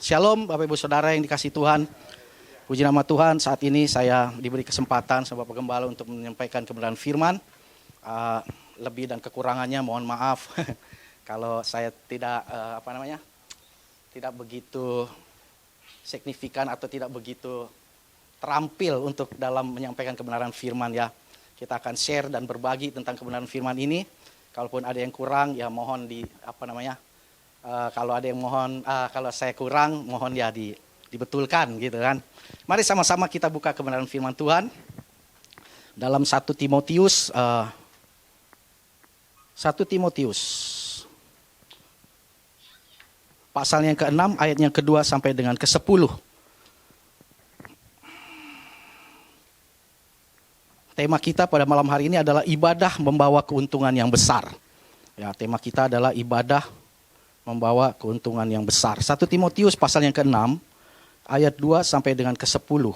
Shalom Bapak Ibu Saudara yang dikasihi Tuhan. Puji nama Tuhan, saat ini saya diberi kesempatan sama Bapak Gembala untuk menyampaikan kebenaran firman. Lebih dan kekurangannya mohon maaf kalau saya tidak tidak begitu signifikan atau tidak begitu terampil untuk dalam menyampaikan kebenaran firman ya. Kita akan share dan berbagi tentang kebenaran firman ini. Kalaupun ada yang kurang ya mohon kalau ada yang kalau saya kurang mohon ya dibetulkan gitu kan. Mari sama-sama kita buka kebenaran firman Tuhan dalam 1 Timotius pasal yang ke-6 ayat yang kedua sampai dengan ke-10. Tema kita pada malam hari ini adalah ibadah membawa keuntungan yang besar. Ya, tema kita adalah ibadah membawa keuntungan yang besar. 1 Timotius pasal yang ke-6 ayat 2 sampai dengan ke-10.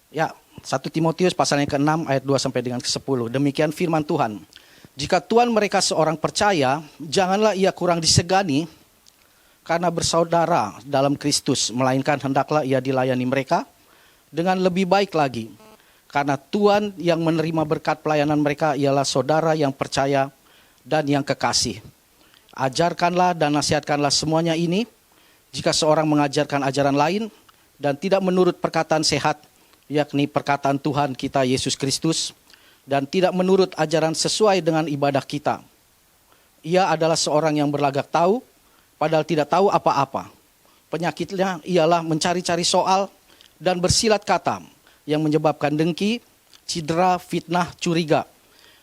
Ya, 1 Timotius pasal yang ke-6 ayat 2 sampai dengan ke-10. Demikian firman Tuhan. Jika Tuhan mereka seorang percaya, janganlah ia kurang disegani karena bersaudara dalam Kristus, melainkan hendaklah ia dilayani mereka dengan lebih baik lagi. Karena Tuhan yang menerima berkat pelayanan mereka ialah saudara yang percaya dan yang kekasih. Ajarkanlah dan nasihatkanlah semuanya ini. Jika seorang mengajarkan ajaran lain dan tidak menurut perkataan sehat, yakni perkataan Tuhan kita Yesus Kristus, dan tidak menurut ajaran sesuai dengan ibadah kita, ia adalah seorang yang berlagak tahu, padahal tidak tahu apa-apa. Penyakitnya ialah mencari-cari soal dan bersilat kata yang menyebabkan dengki, cedera, fitnah, curiga,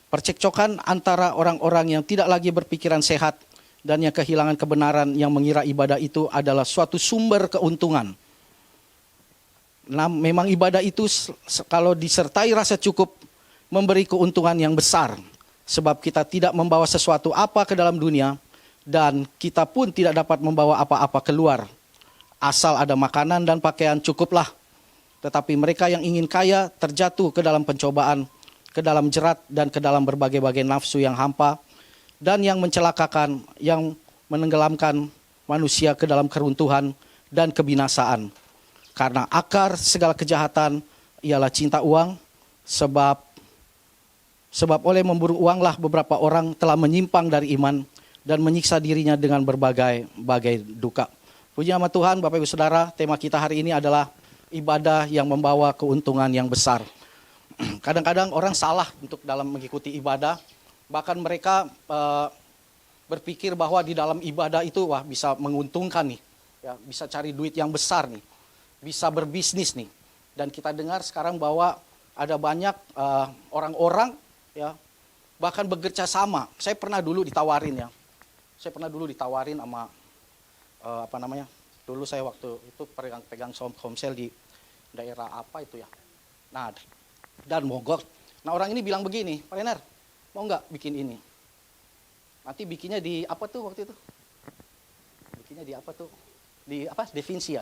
percekcokan antara orang-orang yang tidak lagi berpikiran sehat dan yang kehilangan kebenaran, yang mengira ibadah itu adalah suatu sumber keuntungan. Nah, memang ibadah itu kalau disertai rasa cukup memberi keuntungan yang besar, sebab kita tidak membawa sesuatu apa ke dalam dunia dan kita pun tidak dapat membawa apa-apa keluar. Asal ada makanan dan pakaian cukuplah. Tetapi mereka yang ingin kaya terjatuh ke dalam pencobaan, ke dalam jerat dan ke dalam berbagai-bagai nafsu yang hampa dan yang mencelakakan, yang menenggelamkan manusia ke dalam keruntuhan dan kebinasaan. Karena akar segala kejahatan ialah cinta uang, sebab oleh memburu uanglah beberapa orang telah menyimpang dari iman dan menyiksa dirinya dengan berbagai duka. Puji nama Tuhan, Bapak Ibu Saudara, tema kita hari ini adalah ibadah yang membawa keuntungan yang besar. Kadang-kadang orang salah untuk dalam mengikuti ibadah, bahkan mereka berpikir bahwa di dalam ibadah itu bisa menguntungkan nih, ya, bisa cari duit yang besar nih, bisa berbisnis nih. Dan kita dengar sekarang bahwa ada banyak orang-orang ya bahkan bekerja sama. Saya pernah dulu ditawarin sama dulu saya waktu itu pegang Komsel di daerah apa itu ya. Nah, dan mogok. Nah, orang ini bilang begini, Pak Enar, mau nggak bikin ini? Nanti bikinnya di apa tuh waktu itu? Bikinnya di apa tuh? Di apa? Da Vinci ya.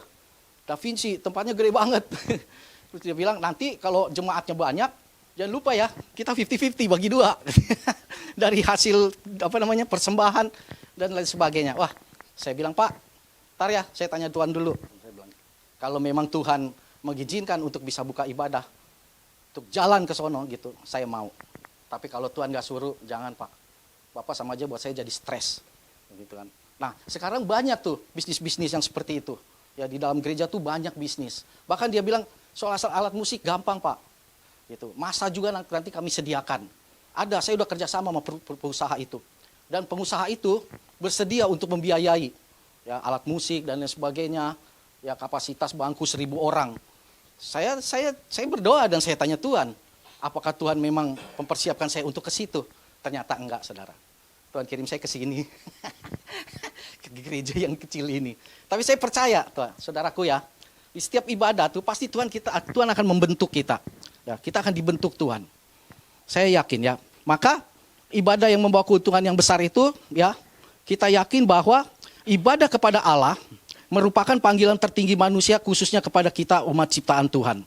Da Vinci, tempatnya gede banget. Terus dia bilang, nanti kalau jemaatnya banyak, jangan lupa ya, kita 50-50 bagi dua. Dari hasil persembahan dan lain sebagainya. Wah, saya bilang, Pak, ntar ya, saya tanya Tuhan dulu. Saya bilang, kalau memang Tuhan mengizinkan untuk bisa buka ibadah, untuk jalan ke sono gitu, saya mau. Tapi kalau Tuhan gak suruh, jangan Pak. Bapak sama aja buat saya jadi stres. Gitu kan. Nah, sekarang banyak tuh bisnis-bisnis yang seperti itu. Ya, di dalam gereja tuh banyak bisnis. Bahkan dia bilang, soal alat musik gampang Pak. Gitu. Masa juga nanti kami sediakan. Ada, saya udah kerjasama sama pengusaha itu. Dan pengusaha itu bersedia untuk membiayai ya, alat musik dan lain sebagainya. Ya, kapasitas bangku 1.000 orang. Saya berdoa dan saya tanya Tuhan, apakah Tuhan memang mempersiapkan saya untuk ke situ? Ternyata enggak, saudara. Tuhan kirim saya ke sini, ke gereja yang kecil ini. Tapi saya percaya, Tuhan, saudaraku ya, di setiap ibadah tuh pasti Tuhan akan membentuk kita. Ya, kita akan dibentuk Tuhan. Saya yakin ya. Maka ibadah yang membawa keuntungan yang besar itu, ya, kita yakin bahwa ibadah kepada Allah merupakan panggilan tertinggi manusia, khususnya kepada kita umat ciptaan Tuhan.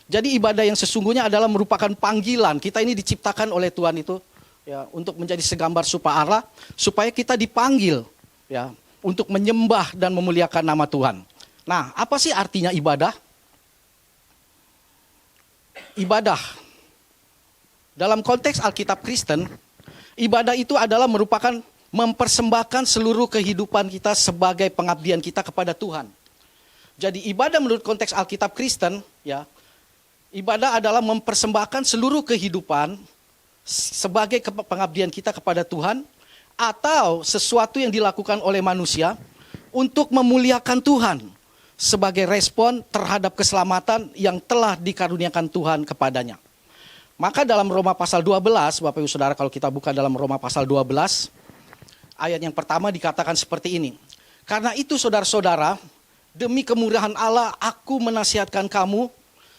Jadi ibadah yang sesungguhnya adalah merupakan panggilan. Kita ini diciptakan oleh Tuhan itu ya, untuk menjadi segambar rupa Allah, supaya kita dipanggil ya untuk menyembah dan memuliakan nama Tuhan. Nah, apa sih artinya ibadah? Ibadah dalam konteks Alkitab Kristen, ibadah itu adalah merupakan mempersembahkan seluruh kehidupan kita sebagai pengabdian kita kepada Tuhan. Jadi ibadah menurut konteks Alkitab Kristen, ya, ibadah adalah mempersembahkan seluruh kehidupan sebagai pengabdian kita kepada Tuhan, atau sesuatu yang dilakukan oleh manusia untuk memuliakan Tuhan sebagai respon terhadap keselamatan yang telah dikaruniakan Tuhan kepadanya. Maka dalam Roma pasal 12, Bapak Ibu Saudara, kalau kita buka dalam Roma pasal 12, ayat yang pertama dikatakan seperti ini. Karena itu saudara-saudara, demi kemurahan Allah aku menasihatkan kamu,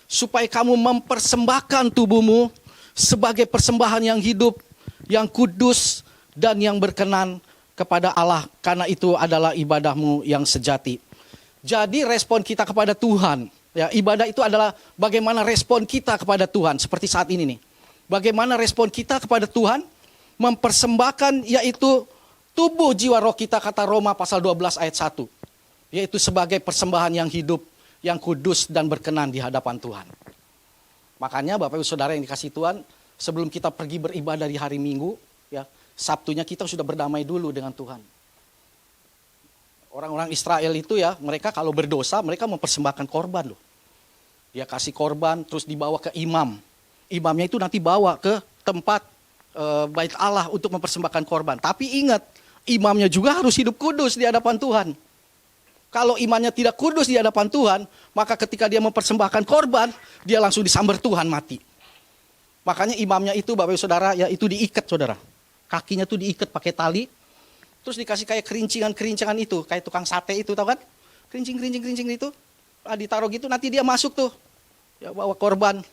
supaya kamu mempersembahkan tubuhmu sebagai persembahan yang hidup, yang kudus, dan yang berkenan kepada Allah. Karena itu adalah ibadahmu yang sejati. Jadi respon kita kepada Tuhan, ya, ibadah itu adalah bagaimana respon kita kepada Tuhan, seperti saat ini nih. Bagaimana respon kita kepada Tuhan, mempersembahkan yaitu tubuh, jiwa, roh kita, kata Roma pasal 12 ayat 1. Yaitu sebagai persembahan yang hidup, yang kudus dan berkenan di hadapan Tuhan. Makanya Bapak Ibu Saudara yang dikasihi Tuhan, sebelum kita pergi beribadah di hari Minggu, ya, Sabtunya kita sudah berdamai dulu dengan Tuhan. Orang-orang Israel itu ya, mereka kalau berdosa, mereka mempersembahkan korban loh. Dia kasih korban, terus dibawa ke imam. Imamnya itu nanti bawa ke tempat bait Allah untuk mempersembahkan korban. Tapi ingat, imamnya juga harus hidup kudus di hadapan Tuhan. Kalau imamnya tidak kudus di hadapan Tuhan, maka ketika dia mempersembahkan korban, dia langsung disambar Tuhan mati. Makanya imamnya itu, Bapak Ibu Saudara, ya itu diikat, saudara. Kakinya tuh diikat pakai tali, terus dikasih kayak kerincingan itu, kayak tukang sate itu, tahu kan? Kerincing itu, ditaruh gitu, nanti dia masuk tuh, ya bawa korban.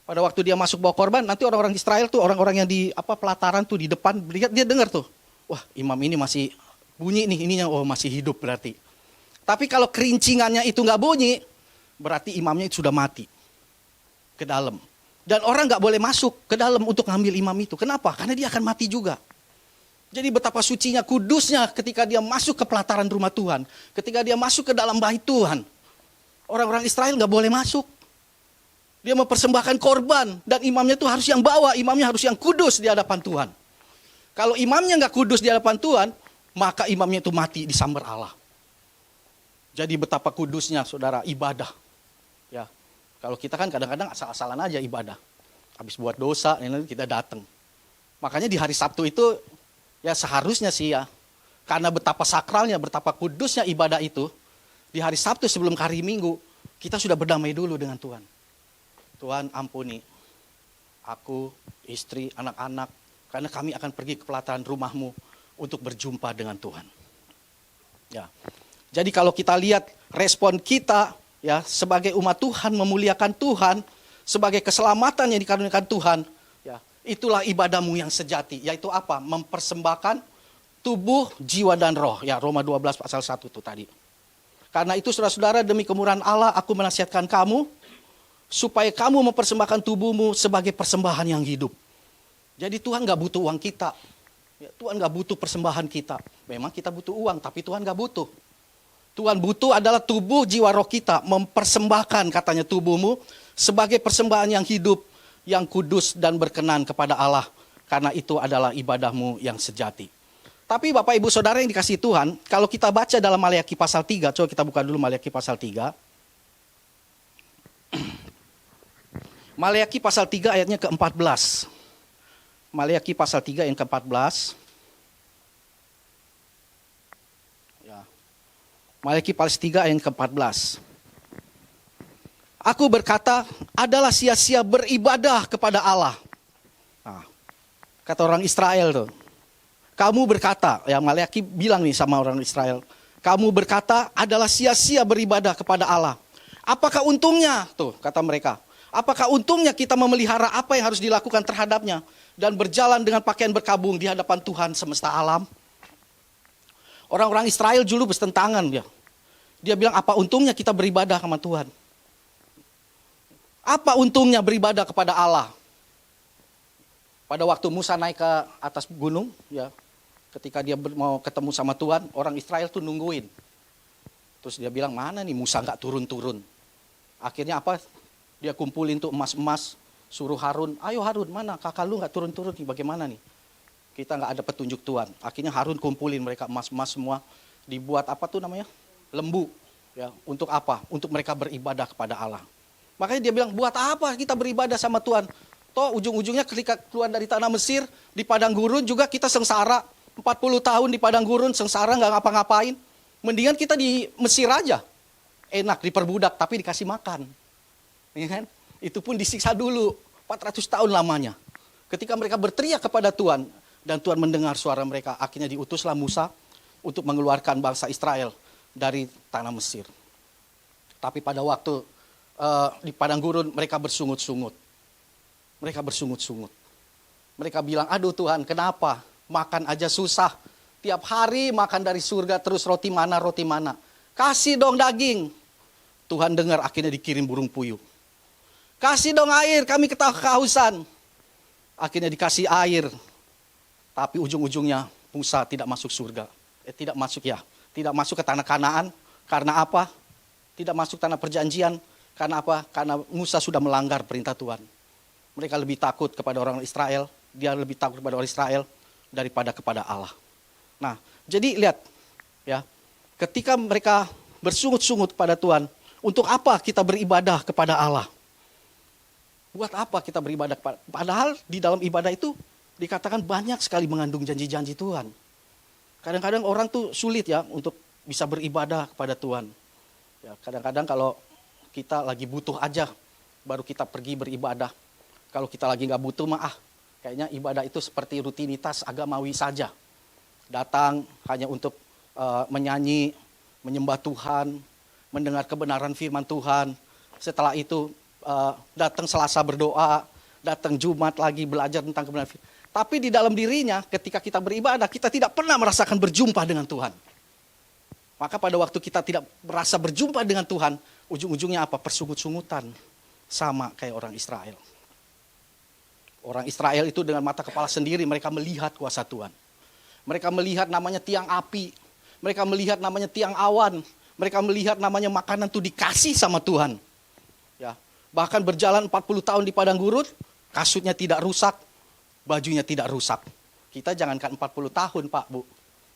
Pada waktu dia masuk bawa korban, nanti orang-orang Israel tuh, orang-orang yang di pelataran tuh di depan, dia dengar tuh, wah imam ini masih bunyi nih ininya, oh masih hidup berarti. Tapi kalau kerincingannya itu nggak bunyi, berarti imamnya itu sudah mati ke dalam. Dan orang nggak boleh masuk ke dalam untuk ngambil imam itu. Kenapa? Karena dia akan mati juga. Jadi betapa sucinya, kudusnya ketika dia masuk ke pelataran rumah Tuhan. Ketika dia masuk ke dalam bait Tuhan. Orang-orang Israel nggak boleh masuk. Dia mempersembahkan korban. Dan imamnya itu harus yang bawa. Imamnya harus yang kudus di hadapan Tuhan. Kalau imamnya nggak kudus di hadapan Tuhan, maka imamnya itu mati disambar Allah. Jadi betapa kudusnya, saudara, ibadah. Ya, kalau kita kan kadang-kadang asal-asalan aja ibadah. Habis buat dosa, kita datang. Makanya di hari Sabtu itu, ya seharusnya sih ya, karena betapa sakralnya, betapa kudusnya ibadah itu, di hari Sabtu sebelum hari Minggu, kita sudah berdamai dulu dengan Tuhan. Tuhan ampuni aku, istri, anak-anak, karena kami akan pergi ke pelataran rumah-Mu untuk berjumpa dengan Tuhan. Ya. Jadi kalau kita lihat respon kita ya sebagai umat Tuhan memuliakan Tuhan, sebagai keselamatan yang dikaruniakan Tuhan, ya, itulah ibadahmu yang sejati, yaitu apa? Mempersembahkan tubuh, jiwa dan roh. Ya, Roma 12 pasal 1 itu tadi. Karena itu saudara-saudara, demi kemurahan Allah aku menasihatkan kamu supaya kamu mempersembahkan tubuhmu sebagai persembahan yang hidup. Jadi Tuhan gak butuh uang kita. Ya, Tuhan gak butuh persembahan kita. Memang kita butuh uang, tapi Tuhan gak butuh. Tuhan butuh adalah tubuh, jiwa, roh kita. Mempersembahkan katanya tubuhmu sebagai persembahan yang hidup, yang kudus dan berkenan kepada Allah. Karena itu adalah ibadahmu yang sejati. Tapi Bapak Ibu Saudara yang dikasihi Tuhan, kalau kita baca dalam Maleakhi pasal 3, coba kita buka dulu Maleakhi pasal 3. Maleakhi pasal 3 ayatnya ke-14. Maleakhi pasal 3 yang ke-14. Ya. Maleakhi pasal 3 ayat ke-14. Aku berkata, adalah sia-sia beribadah kepada Allah. Nah, kata orang Israel tuh. Kamu berkata, ya Maleakhi bilang nih sama orang Israel. Kamu berkata, adalah sia-sia beribadah kepada Allah. Apakah untungnya? Tuh, kata mereka. Apakah untungnya kita memelihara apa yang harus dilakukan terhadapnya dan berjalan dengan pakaian berkabung di hadapan Tuhan semesta alam? Orang-orang Israel dulu bertentangan dia. Dia bilang apa untungnya kita beribadah sama Tuhan? Apa untungnya beribadah kepada Allah? Pada waktu Musa naik ke atas gunung, ya, ketika dia mau ketemu sama Tuhan, orang Israel tuh nungguin. Terus dia bilang, mana nih Musa nggak turun-turun. Akhirnya apa? Dia kumpulin tuh emas-emas, suruh Harun, ayo Harun, mana kakak lu nggak turun-turun nih, bagaimana nih? Kita nggak ada petunjuk Tuhan. Akhirnya Harun kumpulin mereka emas-emas semua, dibuat apa tuh namanya? Lembu. Ya, untuk apa? Untuk mereka beribadah kepada Allah. Makanya dia bilang, buat apa kita beribadah sama Tuhan? Toh ujung-ujungnya ketika keluar dari tanah Mesir, di padang gurun juga kita sengsara. 40 tahun di padang gurun, sengsara nggak ngapa-ngapain. Mendingan kita di Mesir aja. Enak, diperbudak, tapi dikasih makan. Ya kan? Itu pun disiksa dulu, 400 tahun lamanya. Ketika mereka berteriak kepada Tuhan, dan Tuhan mendengar suara mereka, akhirnya diutuslah Musa untuk mengeluarkan bangsa Israel dari tanah Mesir. Tapi pada waktu di padang gurun, mereka bersungut-sungut. Mereka bersungut-sungut. Mereka bilang, aduh Tuhan, kenapa? Makan aja susah. Tiap hari makan dari surga, terus roti mana. Kasih dong daging. Tuhan dengar, akhirnya dikirim burung puyuh. Kasih dong air, kami kehausan. Akhirnya dikasih air. Tapi ujung-ujungnya Musa tidak masuk surga. Tidak masuk ke tanah Kanaan. Karena apa? Tidak masuk tanah perjanjian. Karena apa? Karena Musa sudah melanggar perintah Tuhan. Mereka lebih takut kepada orang Israel. Dia lebih takut kepada orang Israel daripada kepada Allah. Nah, jadi lihat, ya, ketika mereka bersungut-sungut pada Tuhan, untuk apa kita beribadah kepada Allah? Buat apa kita beribadah kepada? Padahal di dalam ibadah itu dikatakan banyak sekali mengandung janji-janji Tuhan. Kadang-kadang orang tuh sulit ya untuk bisa beribadah kepada Tuhan. Ya, kadang-kadang kalau kita lagi butuh aja, baru kita pergi beribadah. Kalau kita lagi nggak butuh mah kayaknya ibadah itu seperti rutinitas agamawi saja. Datang hanya untuk menyanyi, menyembah Tuhan, mendengar kebenaran firman Tuhan. Setelah itu datang Selasa berdoa, datang Jumat lagi belajar tentang kebenaran firman. Tapi di dalam dirinya ketika kita beribadah, kita tidak pernah merasakan berjumpa dengan Tuhan. Maka pada waktu kita tidak merasa berjumpa dengan Tuhan, ujung-ujungnya apa? Persungut-sungutan. Sama kayak orang Israel. Orang Israel itu dengan mata kepala sendiri mereka melihat kuasa Tuhan. Mereka melihat namanya tiang api. Mereka melihat namanya tiang awan. Mereka melihat namanya makanan itu dikasih sama Tuhan. Ya, bahkan berjalan 40 tahun di padang gurun, kasutnya tidak rusak, bajunya tidak rusak. Kita jangankan 40 tahun Pak Bu.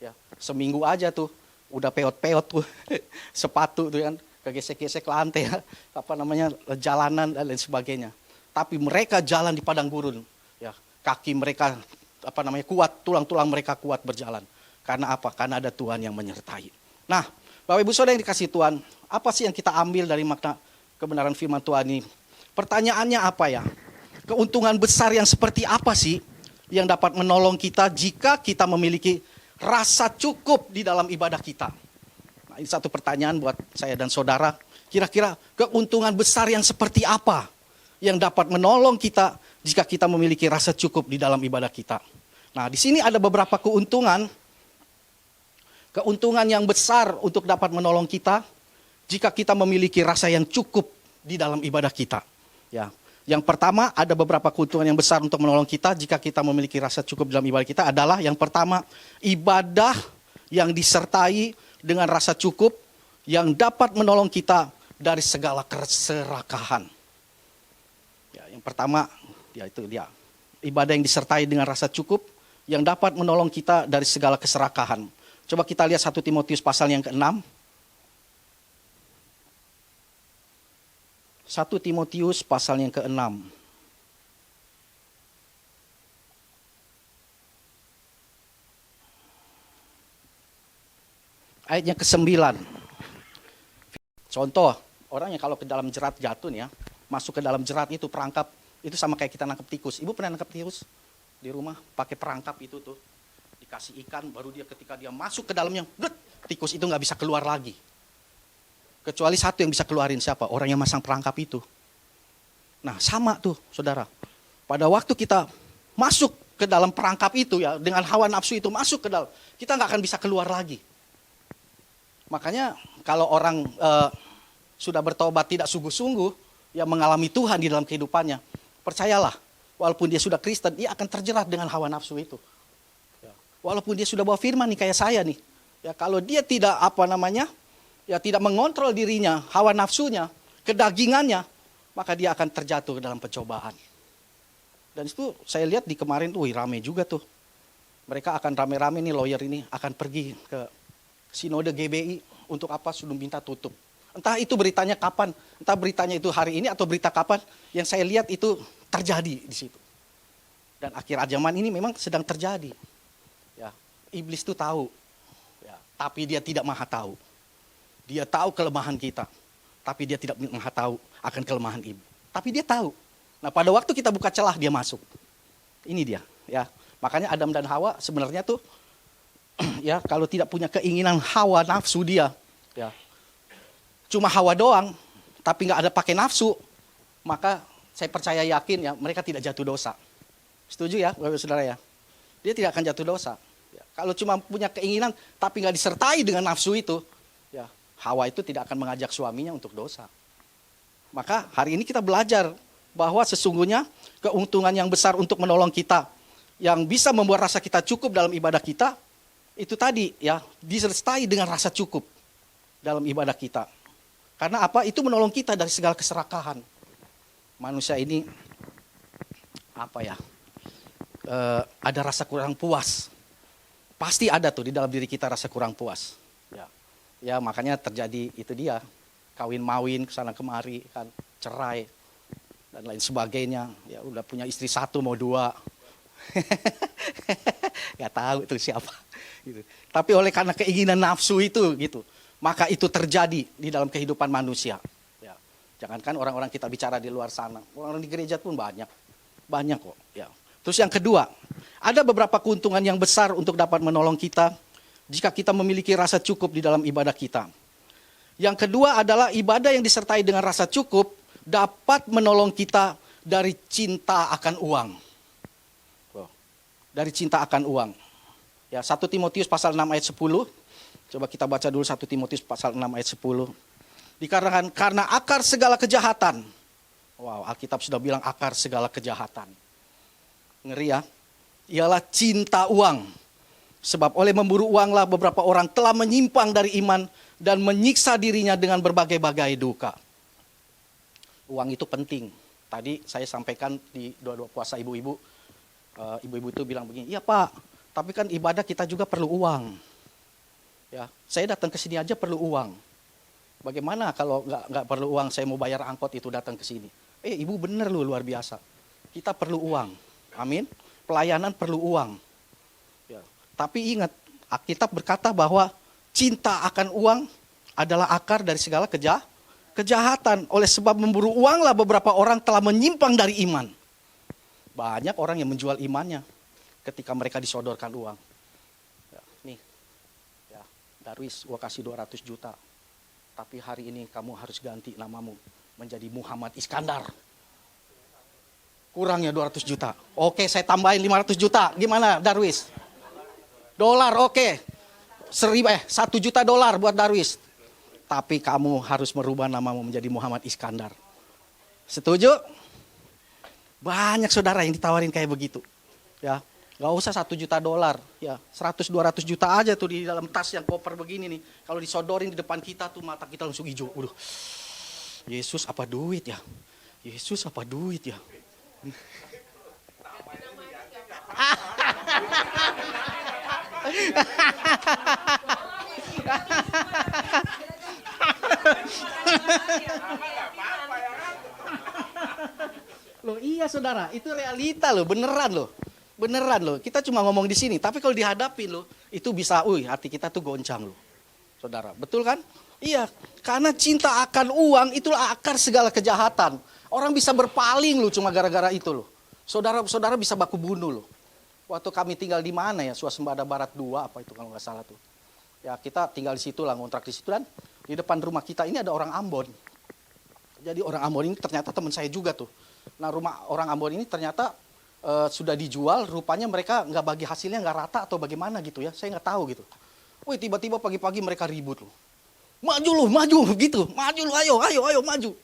Ya, seminggu aja tuh udah peot-peot tuh sepatu tuh kan, kegesek-gesek lantai, jalanan dan lain sebagainya. Tapi mereka jalan di padang gurun, ya, kaki mereka kuat, tulang-tulang mereka kuat berjalan. Karena apa? Karena ada Tuhan yang menyertai. Nah, Bapak Ibu Saudara yang dikasih Tuhan, apa sih yang kita ambil dari makna kebenaran firman Tuhan ini? Pertanyaannya apa ya? Keuntungan besar yang seperti apa sih yang dapat menolong kita jika kita memiliki rasa cukup di dalam ibadah kita? Nah, ini satu pertanyaan buat saya dan saudara. Kira-kira keuntungan besar yang seperti apa yang dapat menolong kita jika kita memiliki rasa cukup di dalam ibadah kita? Nah, di sini ada beberapa keuntungan yang besar untuk dapat menolong kita jika kita memiliki rasa yang cukup di dalam ibadah kita. Ya, yang pertama ada beberapa keuntungan yang besar untuk menolong kita jika kita memiliki rasa cukup dalam ibadah kita adalah yang pertama, ibadah yang disertai dengan rasa cukup yang dapat menolong kita dari segala keserakahan. Ya, yang pertama, yaitu dia ibadah yang disertai dengan rasa cukup yang dapat menolong kita dari segala keserakahan. Coba kita lihat 1 Timotius pasal yang ke-6. 1 Timotius pasal yang ke-6. Ayatnya ke-9. Contoh, orang yang kalau ke dalam jerat jatuh nih ya, masuk ke dalam jerat itu perangkap, itu sama kayak kita nangkep tikus. Ibu pernah nangkep tikus di rumah pakai perangkap itu tuh. Dikasih ikan, baru dia ketika dia masuk ke dalamnya, tikus itu nggak bisa keluar lagi. Kecuali satu yang bisa keluarin, siapa? Orang yang masang perangkap itu. Nah, sama tuh, saudara. Pada waktu kita masuk ke dalam perangkap itu ya, dengan hawa nafsu itu masuk ke dalam, kita nggak akan bisa keluar lagi. Makanya kalau orang sudah bertobat tidak sungguh-sungguh, yang mengalami Tuhan di dalam kehidupannya, percayalah, Walaupun dia sudah Kristen, dia akan terjerat dengan hawa nafsu itu. Ya. Walaupun dia sudah bawa firman nih kayak saya nih. Ya, kalau dia tidak tidak mengontrol dirinya, hawa nafsunya, kedagingannya, maka dia akan terjatuh ke dalam pencobaan. Dan itu saya lihat di kemarin, rame juga tuh. Mereka akan rame-rame nih, lawyer ini akan pergi ke sinode GBI untuk apa? Sudah minta tutup. Entah itu beritanya kapan, entah beritanya itu hari ini atau berita kapan, yang saya lihat itu terjadi di situ. Dan akhir zaman ini memang sedang terjadi. Ya, iblis itu tahu, ya, tapi dia tidak maha tahu. Dia tahu kelemahan kita, tapi dia tidak maha tahu akan kelemahan ibu. Tapi dia tahu. Nah, pada waktu kita buka celah dia masuk. Ini dia, ya. Makanya Adam dan Hawa sebenarnya tuh ya kalau tidak punya keinginan hawa nafsu dia, ya. Cuma hawa doang, tapi nggak ada pakai nafsu, maka saya percaya yakin ya mereka tidak jatuh dosa. Setuju ya, Bapak Saudara ya? Dia tidak akan jatuh dosa. Ya, kalau cuma punya keinginan tapi nggak disertai dengan nafsu itu, ya Hawa itu tidak akan mengajak suaminya untuk dosa. Maka hari ini kita belajar bahwa sesungguhnya keuntungan yang besar untuk menolong kita, yang bisa membuat rasa kita cukup dalam ibadah kita, itu tadi ya disertai dengan rasa cukup dalam ibadah kita. Karena apa? Itu menolong kita dari segala keserakahan. Manusia ini ada rasa kurang puas. Pasti ada tuh di dalam diri kita rasa kurang puas. Ya makanya terjadi itu dia, kawin mawin kesana kemari kan, cerai dan lain sebagainya. Ya udah punya istri 1 mau 2. Gak tahu itu siapa. Gitu. Tapi oleh karena keinginan nafsu itu gitu, maka itu terjadi di dalam kehidupan manusia. Ya. Jangankan orang-orang kita bicara di luar sana, orang-orang di gereja pun banyak kok. Ya. Terus yang kedua, ada beberapa keuntungan yang besar untuk dapat menolong kita jika kita memiliki rasa cukup di dalam ibadah kita. Yang kedua adalah ibadah yang disertai dengan rasa cukup dapat menolong kita dari cinta akan uang. Dari cinta akan uang. Ya, 1 Timotius pasal 6 ayat 10. Coba kita baca dulu 1 Timotius pasal 6 ayat 10. Dikarenakan karena akar segala kejahatan. Wow, Alkitab sudah bilang akar segala kejahatan. Ngeri ya. Ialah cinta uang. Sebab oleh memburu uanglah beberapa orang telah menyimpang dari iman dan menyiksa dirinya dengan berbagai-bagai duka. Uang itu penting. Tadi saya sampaikan di doa-doa puasa ibu-ibu. Ibu-ibu itu bilang begini, iya Pak, tapi kan ibadah kita juga perlu uang. Ya, saya datang ke sini aja perlu uang. Bagaimana kalau nggak perlu uang, saya mau bayar angkot itu datang ke sini. Ibu bener lu luar biasa. Kita perlu uang. Amin. Pelayanan perlu uang. Ya. Tapi ingat, Alkitab berkata bahwa cinta akan uang adalah akar dari segala kejahatan. Oleh sebab memburu uanglah beberapa orang telah menyimpang dari iman. Banyak orang yang menjual imannya ketika mereka disodorkan uang. Ya, nih, ya, Darwis, gua kasih 200 juta. Tapi hari ini kamu harus ganti namamu menjadi Muhammad Iskandar. Kurangnya 200 juta. Oke, saya tambahin 500 juta. Gimana Darwis? Dolar, oke. 1 juta dolar buat Darwis. Tapi kamu harus merubah namamu menjadi Muhammad Iskandar. Setuju? Banyak saudara yang ditawarin kayak begitu. Ya, nggak usah 1 juta dolar, ya 100-200 juta aja tuh di dalam tas yang koper begini nih. Kalau disodorin di depan kita tuh mata kita langsung hijau. Udah, Yesus apa duit ya? Yesus apa duit ya? Loh iya saudara, itu realita loh, beneran loh. Kita cuma ngomong di sini, tapi kalau dihadapi loh, itu bisa, hati kita tuh goncang loh, saudara. Betul kan? Iya, karena cinta akan uang itulah akar segala kejahatan. Orang bisa berpaling loh cuma gara-gara itu loh. Saudara bisa baku bunuh loh. Waktu kami tinggal di mana ya, Swasembada Barat 2 apa itu kalau nggak salah tuh. Ya kita tinggal di situ lah, ngontrak di situ dan di depan rumah kita ini ada orang Ambon. Jadi orang Ambon ini ternyata teman saya juga tuh. Nah rumah orang Ambon ini ternyata sudah dijual, rupanya mereka nggak bagi hasilnya nggak rata atau bagaimana gitu ya, saya nggak tahu gitu. Wih tiba-tiba pagi-pagi mereka ribut loh. Maju gitu, maju lu, ayo maju.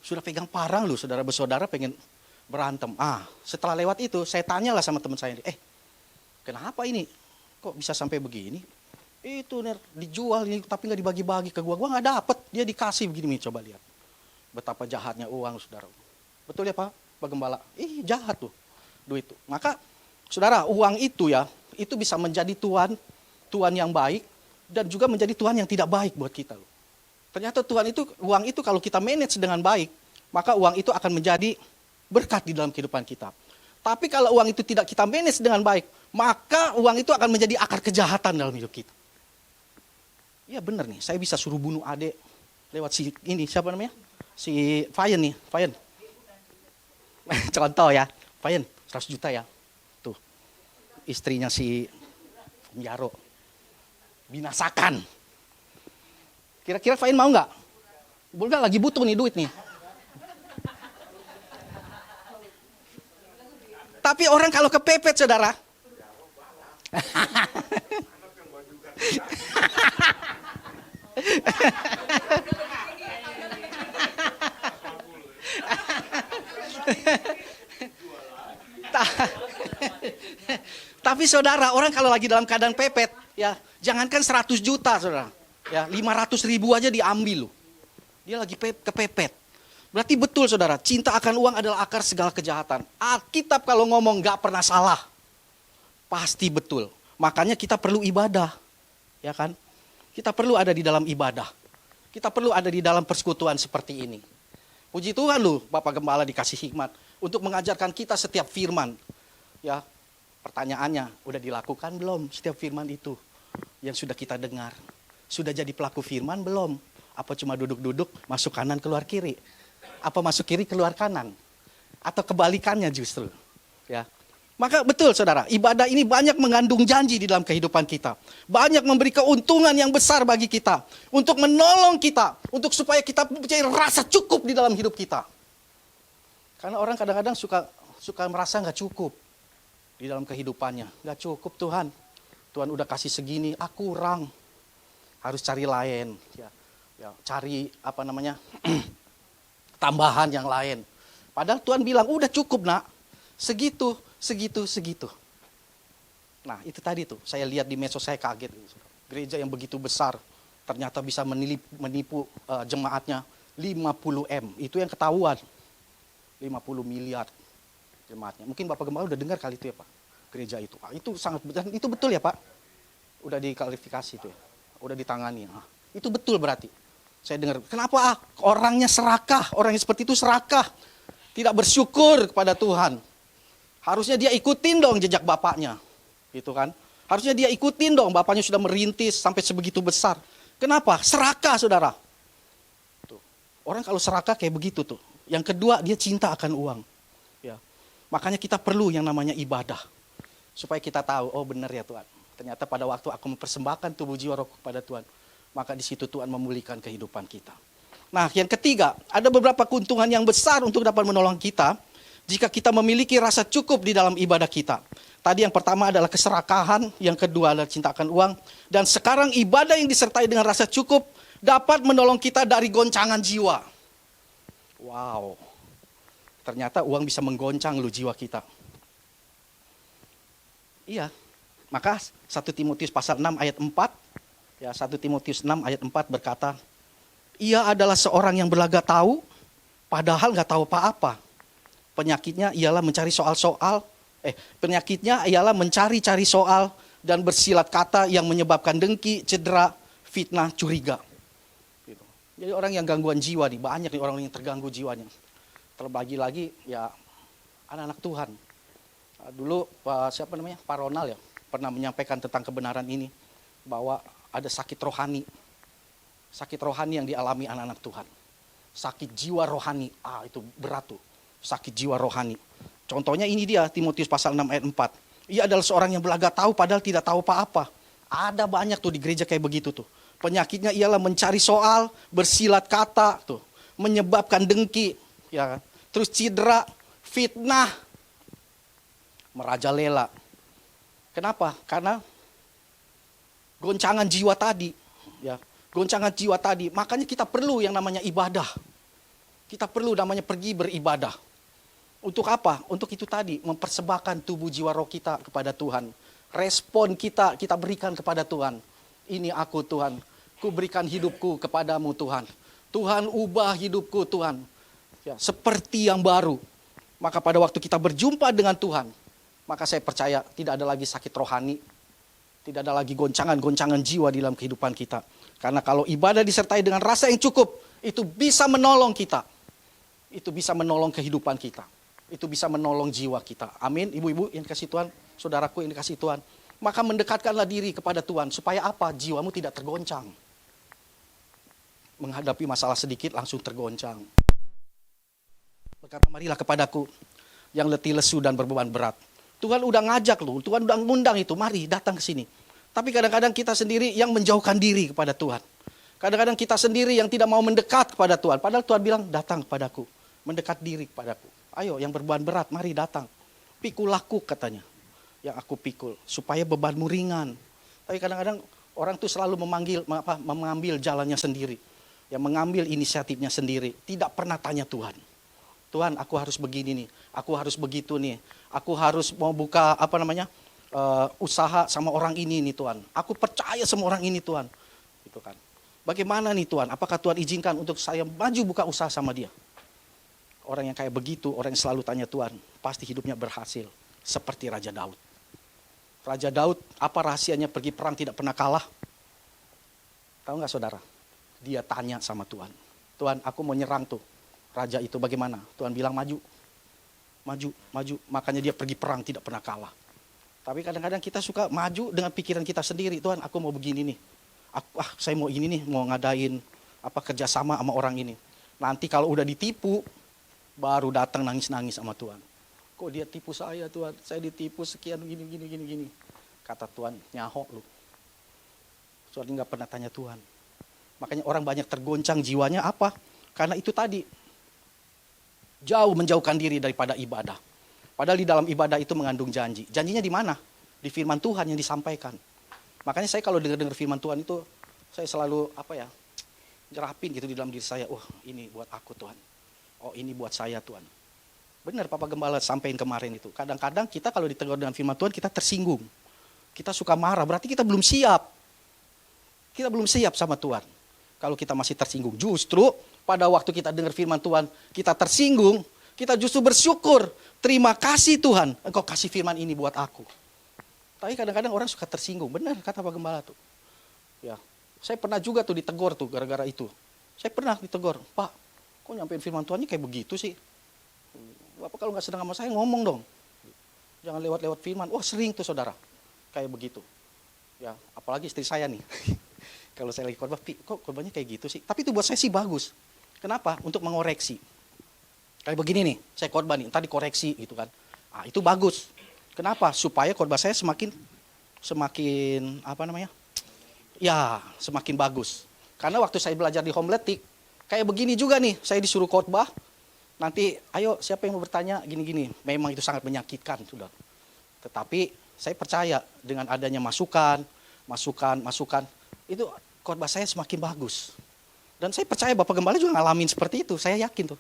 Sudah pegang parang loh saudara bersaudara pengen berantem. Setelah lewat itu saya tanyalah sama teman saya, kenapa ini? Kok bisa sampai begini? Itu dijual ini tapi nggak dibagi-bagi ke gua nggak dapet, dia dikasih begini. Coba lihat betapa jahatnya uang, saudara. Betul ya Pak Gembala? Jahat tuh duit itu. Maka saudara, uang itu ya, itu bisa menjadi tuan yang baik dan juga menjadi tuan yang tidak baik buat kita loh. Ternyata uang itu kalau kita manage dengan baik, maka uang itu akan menjadi berkat di dalam kehidupan kita. Tapi kalau uang itu tidak kita manage dengan baik, maka uang itu akan menjadi akar kejahatan dalam hidup kita. Ya benar nih, saya bisa suruh bunuh adik lewat siapa namanya? Si Fayen nih, Fayen. Contoh ya, Fayen 100 juta ya. Tuh, istrinya si Yaro. Binasakan. Kira-kira Fayen mau nggak? Boleh lagi butuh nih duit nih. Tapi orang kalau kepepet, saudara. Tapi saudara, orang kalau lagi dalam keadaan pepet, ya jangankan 100 juta saudara, ya 500 ribu aja diambil loh. Dia lagi kepepet. Berarti betul saudara, cinta akan uang adalah akar segala kejahatan. Alkitab kalau ngomong gak pernah salah, pasti betul. Makanya kita perlu ibadah, ya kan? Kita perlu ada di dalam ibadah. Kita perlu ada di dalam persekutuan seperti ini. Puji Tuhan loh, Bapak Gembala dikasih hikmat untuk mengajarkan kita setiap firman. Ya, pertanyaannya, udah dilakukan belum setiap firman itu yang sudah kita dengar? Sudah jadi pelaku firman belum? Apa cuma duduk-duduk, masuk kanan keluar kiri? Apa masuk kiri keluar kanan? Atau kebalikannya justru? Ya. Maka betul saudara, ibadah ini banyak mengandung janji di dalam kehidupan kita. Banyak memberi keuntungan yang besar bagi kita. Untuk menolong kita, untuk supaya kita mempunyai rasa cukup di dalam hidup kita. Karena orang kadang-kadang suka merasa gak cukup di dalam kehidupannya. Gak cukup Tuhan. Tuhan udah kasih segini, aku kurang. Harus cari lain. Ya, cari tambahan yang lain. Padahal Tuhan bilang, udah cukup nak. Segitu. Nah itu tadi tuh, saya lihat di medsos saya kaget. Gereja yang begitu besar, ternyata bisa menipu jemaatnya 50M. Itu yang ketahuan. 50 miliar jemaatnya. Mungkin Bapak Gembala udah dengar kali itu ya Pak. Gereja itu. Itu sangat betul. Itu betul ya Pak? Udah diklarifikasi itu ya. Udah ditangani. Itu betul berarti. Saya dengar. Kenapa orangnya serakah? Orang yang seperti itu serakah. Tidak bersyukur kepada Tuhan. Harusnya dia ikutin dong jejak bapaknya. Gitu kan. Harusnya dia ikutin dong. Bapaknya sudah merintis sampai sebegitu besar. Kenapa? Serakah saudara. Tuh. Orang kalau serakah kayak begitu tuh. Yang kedua dia cinta akan uang. Ya. Makanya kita perlu yang namanya ibadah. Supaya kita tahu, oh benar ya Tuhan. Ternyata pada waktu aku mempersembahkan tubuh jiwa rohku kepada Tuhan. Maka di situ Tuhan memulihkan kehidupan kita. Nah yang ketiga, ada beberapa keuntungan yang besar untuk dapat menolong kita. Jika kita memiliki rasa cukup di dalam ibadah kita. Tadi yang pertama adalah keserakahan, yang kedua adalah cinta akan uang. Dan sekarang ibadah yang disertai dengan rasa cukup dapat menolong kita dari goncangan jiwa. Wow, ternyata uang bisa menggoncang lu jiwa kita. Iya, maka 1 Timotius pasal 6 ayat 4, ya 1 Timotius 6 ayat 4 berkata, ia adalah seorang yang berlaga tahu, padahal gak tahu apa-apa. Penyakitnya ialah mencari mencari-cari soal dan bersilat kata yang menyebabkan dengki, cedera, fitnah, curiga. Gitu. Jadi orang yang gangguan jiwa nih, banyak nih orang yang terganggu jiwanya. Terbagi lagi ya anak-anak Tuhan. Dulu Pak Ronald ya pernah menyampaikan tentang kebenaran ini bahwa ada sakit rohani yang dialami anak-anak Tuhan. Sakit jiwa rohani, itu berat tuh. Sakit jiwa rohani. Contohnya ini dia, Timotius pasal 6 ayat 4. Ia adalah seorang yang belaga tahu padahal tidak tahu apa-apa. Ada banyak tuh di gereja kayak begitu tuh. Penyakitnya ialah mencari soal, bersilat kata, tuh, menyebabkan dengki, ya, terus cedera, fitnah, merajalela. Kenapa? Karena goncangan jiwa tadi, ya, goncangan jiwa tadi. Makanya kita perlu yang namanya ibadah. Kita perlu namanya pergi beribadah. Untuk apa? Untuk itu tadi, mempersembahkan tubuh jiwa roh kita kepada Tuhan. Respon kita berikan kepada Tuhan. Ini aku Tuhan, ku berikan hidupku kepadamu Tuhan. Tuhan ubah hidupku Tuhan. Ya, seperti yang baru. Maka pada waktu kita berjumpa dengan Tuhan, maka saya percaya tidak ada lagi sakit rohani. Tidak ada lagi goncangan-goncangan jiwa di dalam kehidupan kita. Karena kalau ibadah disertai dengan rasa yang cukup, itu bisa menolong kita. Itu bisa menolong kehidupan kita. Itu bisa menolong jiwa kita. Amin. Ibu-ibu yang dikasih Tuhan, saudaraku yang dikasih Tuhan. Maka mendekatkanlah diri kepada Tuhan. Supaya apa? Jiwamu tidak tergoncang. Menghadapi masalah sedikit langsung tergoncang. Berkata, marilah kepadaku yang letih lesu dan berbeban berat. Tuhan udah ngajak lu, Tuhan udah ngundang itu, mari datang ke sini. Tapi kadang-kadang kita sendiri yang menjauhkan diri kepada Tuhan. Kadang-kadang kita sendiri yang tidak mau mendekat kepada Tuhan. Padahal Tuhan bilang, datang kepadaku, mendekat diri kepadaku. Ayo yang berbeban berat, mari datang. Pikul aku katanya, yang aku pikul, supaya bebanmu ringan. Tapi kadang-kadang orang tuh selalu mengambil jalannya sendiri. Yang mengambil inisiatifnya sendiri, tidak pernah tanya Tuhan. Tuhan, aku harus begini nih, aku harus begitu nih, aku harus mau buka usaha sama orang ini nih Tuhan. Aku percaya sama orang ini Tuhan. Gitu kan. Bagaimana nih Tuhan? Apakah Tuhan izinkan untuk saya maju buka usaha sama dia? Orang yang kayak begitu, orang yang selalu tanya Tuhan, pasti hidupnya berhasil. Seperti Raja Daud. Raja Daud, apa rahasianya pergi perang tidak pernah kalah? Tahu nggak saudara? Dia tanya sama Tuhan. Tuhan, aku mau nyerang tuh. Raja itu bagaimana? Tuhan bilang maju. Maju. Makanya dia pergi perang tidak pernah kalah. Tapi kadang-kadang kita suka maju dengan pikiran kita sendiri. Tuhan, aku mau begini nih. Saya mau ini nih, mau ngadain kerjasama sama orang ini. Nanti kalau udah ditipu, baru datang nangis-nangis sama Tuhan. Kok dia tipu saya Tuhan? Saya ditipu sekian gini. Kata Tuhan, nyahok lu. Soalnya nggak pernah tanya Tuhan. Makanya orang banyak tergoncang jiwanya apa? Karena itu tadi. Jauh menjauhkan diri daripada ibadah. Padahal di dalam ibadah itu mengandung janji. Janjinya di mana? Di firman Tuhan yang disampaikan. Makanya saya kalau dengar firman Tuhan itu, saya selalu jerapin gitu di dalam diri saya. Ini buat aku Tuhan. Ini buat saya Tuhan. Benar Papa Gembala sampaikan kemarin itu. Kadang-kadang kita kalau ditegur dengan firman Tuhan, kita tersinggung. Kita suka marah, berarti kita belum siap. Kita belum siap sama Tuhan. Kalau kita masih tersinggung. Justru pada waktu kita dengar firman Tuhan, kita tersinggung, kita justru bersyukur. Terima kasih Tuhan, Engkau kasih firman ini buat aku. Tapi kadang-kadang orang suka tersinggung. Benar kata Pak Gembala tuh. Ya, saya pernah juga tuh ditegur tuh gara-gara itu. Saya pernah ditegur, Pak, kok nyampein firman Tuhannya kayak begitu sih? Bapak kalau nggak sedang sama saya ngomong dong. Jangan lewat-lewat firman. Wah sering tuh saudara, kayak begitu. Ya, apalagi istri saya nih. Kalau saya lagi khotbah, kok khotbahnya kayak gitu sih? Tapi itu buat saya sih bagus. Kenapa? Untuk mengoreksi. Kayak begini nih, saya khotbah nih, tadi koreksi gitu kan. Itu bagus. Kenapa? Supaya khotbah saya semakin semakin bagus. Karena waktu saya belajar di Homeletik, kayak begini juga nih, saya disuruh khotbah. Nanti, ayo siapa yang mau bertanya gini-gini. Memang itu sangat menyakitkan, sudah. Tetapi saya percaya dengan adanya masukan, itu khotbah saya semakin bagus. Dan saya percaya Bapak Gembala juga ngalamin seperti itu. Saya yakin tuh.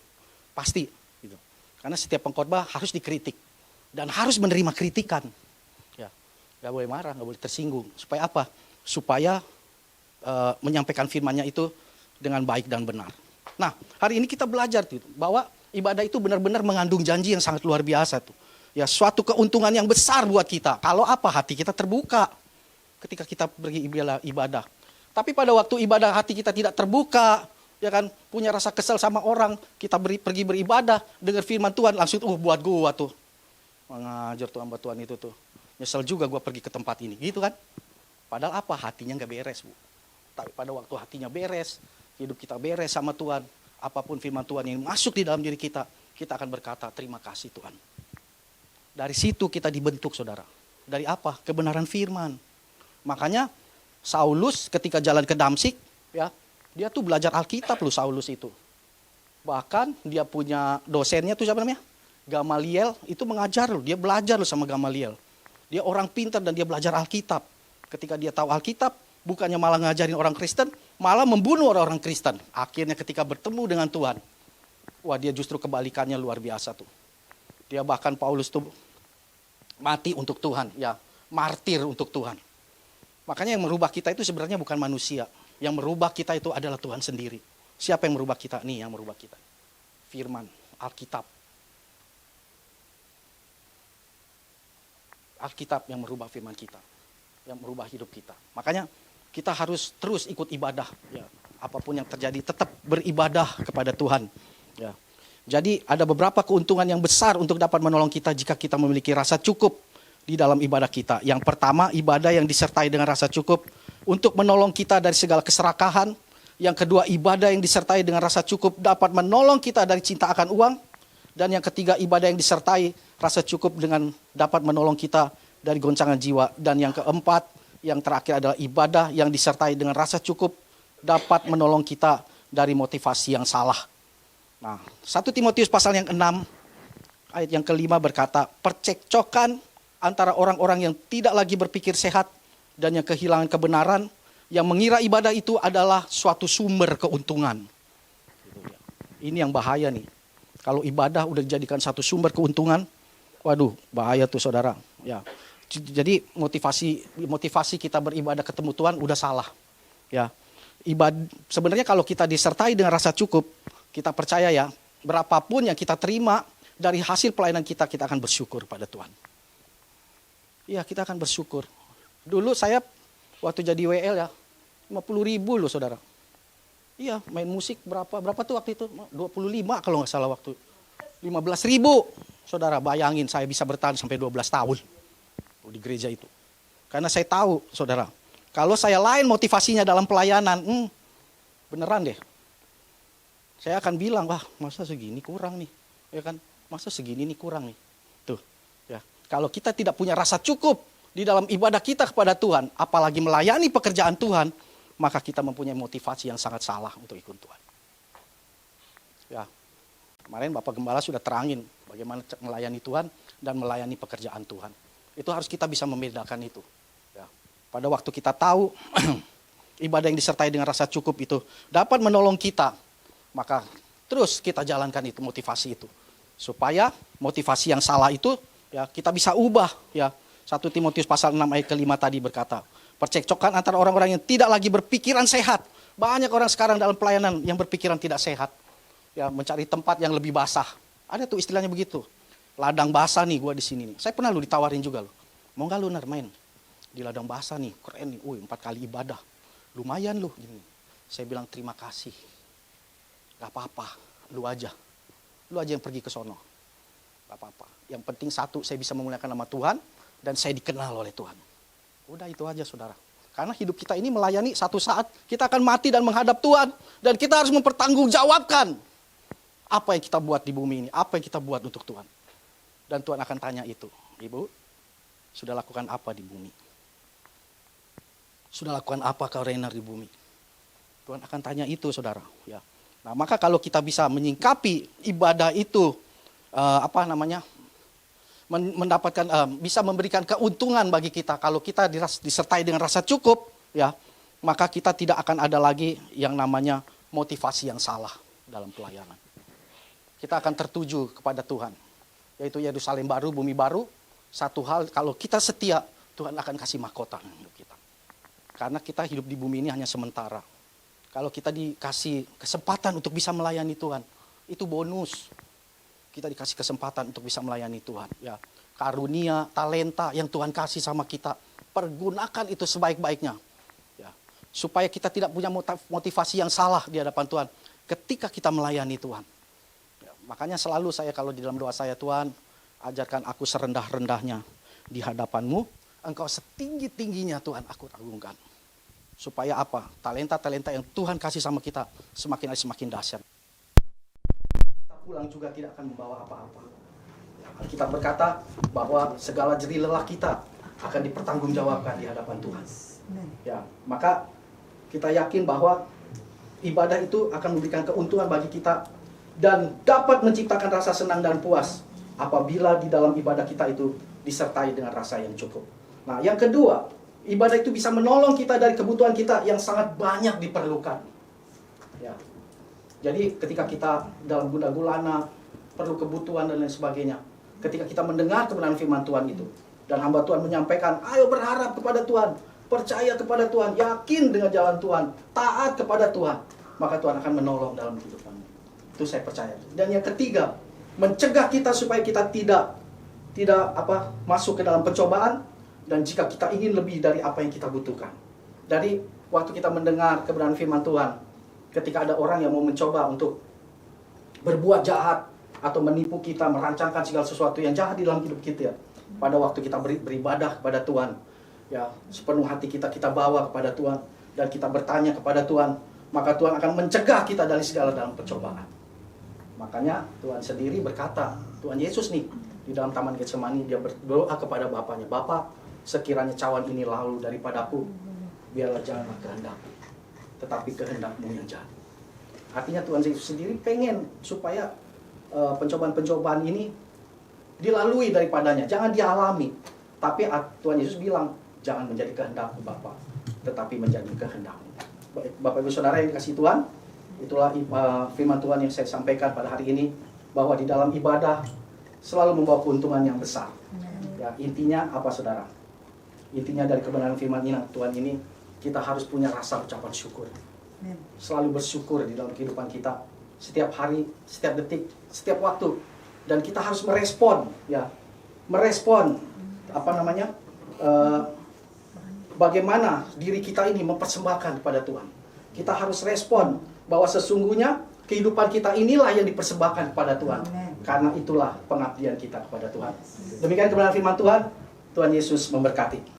Pasti. Gitu. Karena setiap pengkhotbah harus dikritik. Dan harus menerima kritikan. Ya, gak boleh marah, gak boleh tersinggung. Supaya apa? Supaya menyampaikan firman-Nya itu dengan baik dan benar. Nah, hari ini kita belajar tuh, bahwa ibadah itu benar-benar mengandung janji yang sangat luar biasa tuh. Ya, suatu keuntungan yang besar buat kita. Kalau apa? Hati kita terbuka. Ketika kita pergi ibadah. Tapi pada waktu ibadah hati kita tidak terbuka, ya kan, punya rasa kesal sama orang, kita pergi beribadah, dengar firman Tuhan, langsung buat gua tuh. Mengajar tuh hamba Tuhan itu tuh. Nyesel juga gua pergi ke tempat ini, gitu kan. Padahal apa? Hatinya nggak beres, Bu. Tapi pada waktu hatinya beres, hidup kita beres sama Tuhan, apapun firman Tuhan yang masuk di dalam diri kita, kita akan berkata, terima kasih Tuhan. Dari situ kita dibentuk, saudara. Dari apa? Kebenaran firman. Makanya Saulus ketika jalan ke Damsik, ya, dia tuh belajar Alkitab loh Saulus itu. Bahkan dia punya dosennya tuh siapa namanya? Gamaliel, itu mengajar loh, dia belajar loh sama Gamaliel. Dia orang pintar dan dia belajar Alkitab. Ketika dia tahu Alkitab, bukannya malah ngajarin orang Kristen, malah membunuh orang-orang Kristen. Akhirnya ketika bertemu dengan Tuhan, wah dia justru kebalikannya luar biasa tuh. Dia bahkan Paulus tuh mati untuk Tuhan, ya, martir untuk Tuhan. Makanya yang merubah kita itu sebenarnya bukan manusia. Yang merubah kita itu adalah Tuhan sendiri. Siapa yang merubah kita? Nih yang merubah kita. Firman, Alkitab. Alkitab yang merubah firman kita. Yang merubah hidup kita. Makanya kita harus terus ikut ibadah. Ya. Apapun yang terjadi, tetap beribadah kepada Tuhan. Ya. Jadi ada beberapa keuntungan yang besar untuk dapat menolong kita jika kita memiliki rasa cukup di dalam ibadah kita. Yang pertama, ibadah yang disertai dengan rasa cukup untuk menolong kita dari segala keserakahan. Yang kedua, ibadah yang disertai dengan rasa cukup dapat menolong kita dari cinta akan uang. Dan yang ketiga, ibadah yang disertai rasa cukup dengan dapat menolong kita dari goncangan jiwa. Dan yang keempat, yang terakhir adalah ibadah yang disertai dengan rasa cukup dapat menolong kita dari motivasi yang salah. Nah, 1 Timotius pasal yang 6, ayat yang kelima berkata, percekcokan antara orang-orang yang tidak lagi berpikir sehat dan yang kehilangan kebenaran, yang mengira ibadah itu adalah suatu sumber keuntungan. Ini yang bahaya nih. Kalau ibadah udah dijadikan satu sumber keuntungan, waduh, bahaya tuh saudara. Ya. Jadi motivasi kita beribadah ketemu Tuhan udah salah. Ya. Sebenarnya kalau kita disertai dengan rasa cukup, kita percaya ya, berapapun yang kita terima dari hasil pelayanan kita, kita akan bersyukur pada Tuhan. Iya, kita akan bersyukur. Dulu saya waktu jadi WL ya, 50.000 loh saudara. Iya, main musik berapa tuh waktu itu? 25 kalau nggak salah waktu. 15.000. Saudara, bayangin saya bisa bertahan sampai 12 tahun di gereja itu. Karena saya tahu, saudara, kalau saya lain motivasinya dalam pelayanan, beneran deh. Saya akan bilang, wah masa segini kurang nih, ya kan? Masa segini nih kurang nih, tuh. Ya, kalau kita tidak punya rasa cukup di dalam ibadah kita kepada Tuhan, apalagi melayani pekerjaan Tuhan, maka kita mempunyai motivasi yang sangat salah untuk ikut Tuhan. Ya, kemarin Bapak Gembala sudah terangin bagaimana melayani Tuhan dan melayani pekerjaan Tuhan. Itu harus kita bisa membedakan itu. Ya, pada waktu kita tahu ibadah yang disertai dengan rasa cukup itu dapat menolong kita, maka terus kita jalankan itu, motivasi itu. Supaya motivasi yang salah itu ya kita bisa ubah. Ya. 1 Timotius pasal 6 ayat kelima tadi berkata, percekcokan antara orang-orang yang tidak lagi berpikiran sehat. Banyak orang sekarang dalam pelayanan yang berpikiran tidak sehat. Ya, mencari tempat yang lebih basah. Ada tuh istilahnya begitu. Ladang basah nih gua di sini nih. Saya pernah lu ditawarin juga lo. Mau nggak lu main di ladang basah nih, keren nih. 4 kali ibadah. Lumayan lu gini. Saya bilang terima kasih. Gak apa-apa, lu aja yang pergi ke sono. Gak apa-apa. Yang penting satu, saya bisa memuliakan nama Tuhan dan saya dikenal oleh Tuhan. Udah itu aja saudara. Karena hidup kita ini melayani, satu saat kita akan mati dan menghadap Tuhan. Dan kita harus mempertanggungjawabkan apa yang kita buat di bumi ini, apa yang kita buat untuk Tuhan. Dan Tuhan akan tanya itu, Ibu, sudah lakukan apa di bumi? Sudah lakukan apa kau Rainer di bumi? Tuhan akan tanya itu saudara. Ya. Nah, maka kalau kita bisa menyingkapi ibadah itu, mendapatkan, bisa memberikan keuntungan bagi kita. Kalau kita disertai dengan rasa cukup, ya, maka kita tidak akan ada lagi yang namanya motivasi yang salah dalam pelayanan. Kita akan tertuju kepada Tuhan, yaitu Yerusalem baru, bumi baru. Satu hal, kalau kita setia, Tuhan akan kasih mahkota untuk kita. Karena kita hidup di bumi ini hanya sementara. Kalau kita dikasih kesempatan untuk bisa melayani Tuhan, itu bonus. Kita dikasih kesempatan untuk bisa melayani Tuhan. Ya, karunia, talenta yang Tuhan kasih sama kita, pergunakan itu sebaik-baiknya. Ya, supaya kita tidak punya motivasi yang salah di hadapan Tuhan ketika kita melayani Tuhan. Ya, makanya selalu saya kalau di dalam doa saya, Tuhan, ajarkan aku serendah-rendahnya di hadapan-Mu, Engkau setinggi-tingginya Tuhan aku agungkan. Supaya apa? Talenta-talenta yang Tuhan kasih sama kita semakin dahsyat. Kita pulang juga tidak akan membawa apa-apa. Kita berkata bahwa segala jerih lelah kita akan dipertanggungjawabkan di hadapan Tuhan. Ya, maka kita yakin bahwa ibadah itu akan memberikan keuntungan bagi kita dan dapat menciptakan rasa senang dan puas apabila di dalam ibadah kita itu disertai dengan rasa yang cukup. Nah, yang kedua, ibadah itu bisa menolong kita dari kebutuhan kita yang sangat banyak diperlukan. Ya. Jadi ketika kita dalam gundah gulana, perlu kebutuhan dan lain sebagainya, ketika kita mendengar kebenaran firman Tuhan itu. Dan hamba Tuhan menyampaikan, ayo berharap kepada Tuhan, percaya kepada Tuhan, yakin dengan jalan Tuhan, taat kepada Tuhan. Maka Tuhan akan menolong dalam kehidupan. Itu saya percaya. Dan yang ketiga, mencegah kita supaya kita tidak masuk ke dalam pencobaan. Dan jika kita ingin lebih dari apa yang kita butuhkan. Dari waktu kita mendengar kebenaran firman Tuhan, ketika ada orang yang mau mencoba untuk berbuat jahat, atau menipu kita, merancangkan segala sesuatu yang jahat di dalam hidup kita. Pada waktu kita beribadah kepada Tuhan, ya sepenuh hati kita bawa kepada Tuhan, dan kita bertanya kepada Tuhan, maka Tuhan akan mencegah kita dari segala dalam pencobaan. Makanya Tuhan sendiri berkata, Tuhan Yesus nih, di dalam Taman Getsemani, dia berdoa kepada Bapaknya, Bapa, sekiranya cawan ini lalu daripadaku, biarlah janganlah kehendakku, tetapi kehendakmu yang jadi. Artinya Tuhan Yesus sendiri pengen supaya pencobaan-pencobaan ini dilalui daripadanya, jangan dialami. Tapi Tuhan Yesus bilang, jangan menjadi kehendakku Bapa, tetapi menjadi kehendakmu. Bapak Ibu Saudara yang dikasihi Tuhan, itulah firman Tuhan yang saya sampaikan pada hari ini, bahwa di dalam ibadah selalu membawa keuntungan yang besar. Ya, intinya apa saudara? Intinya dari kebenaran firman Tuhan ini, kita harus punya rasa ucapan syukur. Selalu bersyukur di dalam kehidupan kita, setiap hari, setiap detik, setiap waktu. Dan kita harus merespon, ya, bagaimana diri kita ini mempersembahkan kepada Tuhan. Kita harus respon bahwa sesungguhnya kehidupan kita inilah yang dipersembahkan kepada Tuhan. Karena itulah pengabdian kita kepada Tuhan. Demikian kebenaran firman Tuhan. Tuhan Yesus memberkati.